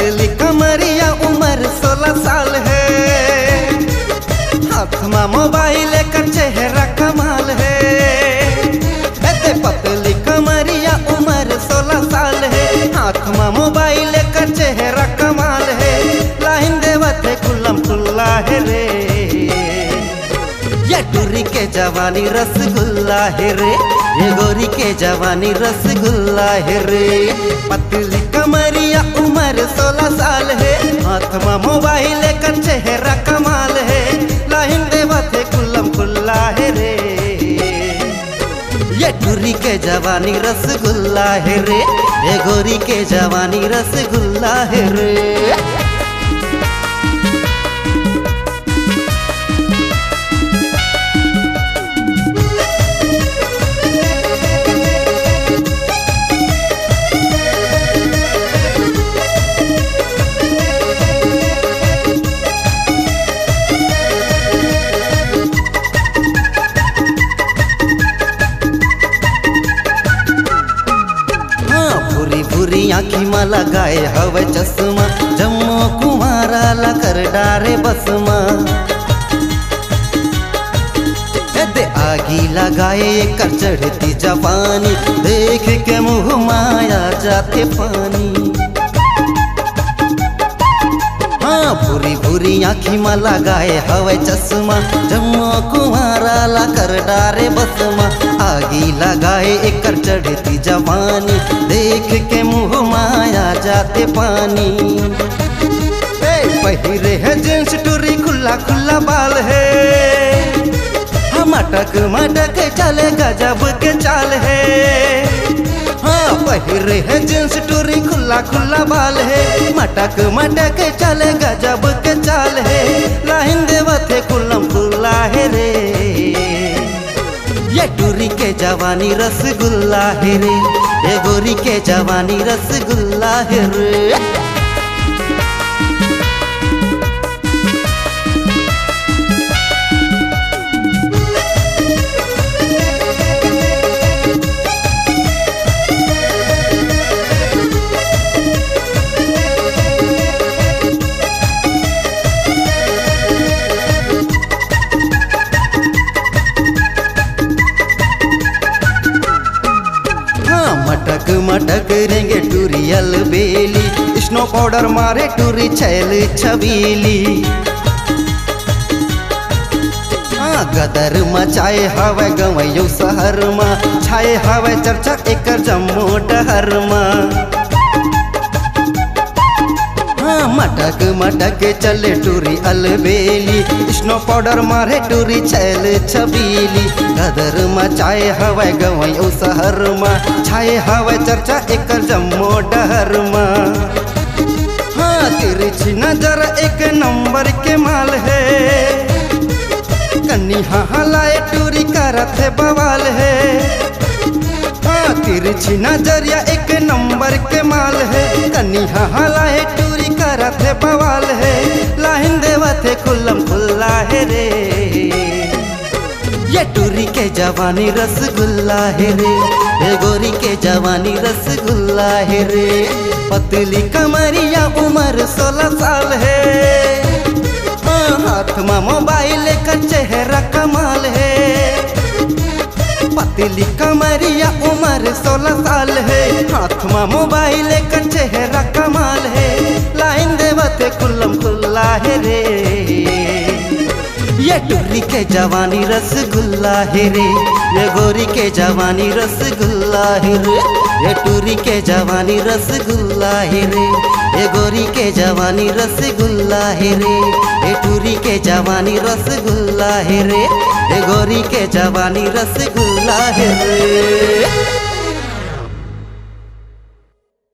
पतली कमरिया उम्र 16 साल है, हाथ में मोबाइल कर चेहरा कमाल है। पतली कमरिया उम्र 16 साल है, हाथ में मोबाइल कर चेहरा कमाल है। लाइन देवते कुल्लम कुल्ला है रे, ये टूरी के जवानी रसगुल्ला है रे, ये गोरी के जवानी रसगुल्ला है रे। पतली कमरिया उम्र 16 साल है, हाथ में मोबाइल कर चेहरा कमाल है। लाइन देवते कुल्लम कुल्ला है रे, ये टूरी के जवानी रसगुल्ला है रे, ये गोरी के जवानी रसगुल्ला है रे। भूरी आँखी में लगाए हवे चश्मा, जम्मू कुमारा ला कर डारे बसमा। दे आगी लगाए कर चढ़ती जवानी, देख के मुँह माया जाते पानी। हाँ भूरी भूरी आँखी में लगाए हवे चश्मा, जम्मू कुमारा ला कर डारे बसमा। आगी लगाए एकर चढ़ती जवानी, देख के मुँह माया जाते पानी। पहिरे है जींस टूरी, खुला खुला बाल है, मटक मटक चले गजब के चाल है। हाँ पहिरे है जींस टूरी, खुला खुला बाल है, मटक मटक चले गजब के चाल है। लाइन देवते कुल्लम कुल्ला है रे, ये टूरी के जवानी रसगुल्ला है रे, ये गोरी के जवानी रसगुल्ला है रे। मटक मटक रेंगे टूरी अलबेली, स्नो पाउडर मारे टूरी छैल छबीली। गदर मचाए हवे गवैयो शहर में, छाए हवे चर्चा एकर जम्मू डहर में। मटक मटक चले टूरी अलबेली, स्नो पाउडर मारे टूरी छैल छबीली। गदर मचाए हवे गवैयो शहर में, छाए हवे चर्चा एकर जम्मू डहर में। हाँ तिरछी नजर एक नंबर के माल है, कन्नी हलाए टूरी करत है बवाल है। हाँ तिरछी नजरिया एक नंबर के माल है, कन्नी हलाए टूरी करत है बवाल है। लाइन देवते कुल्लम कुल्ला है रे, ये टूरी के जवानी रसगुल्ला है रे, ये गोरी के जवानी रसगुल्ला है रे। पतली कमरिया उम्र 16 साल है, हाथ में मोबाइल कर चेहरा कमाल है। पतली कमरिया उम्र 16 साल है, हाथ में मोबाइल कर चेहरा कमाल है। लाइन देवते कुल्लम कुल्ला है रे, ये टूरी के जवानी रसगुल्ला है रे, ये गोरी के जवानी रसगुल्ला है रे। ये टूरी के जवानी रसगुल्ला है रे, ये गोरी के जवानी रसगुल्ला है रे। ये टूरी के जवानी रसगुल्ला है रे, ये गोरी के जवानी रसगुल्ला है रे।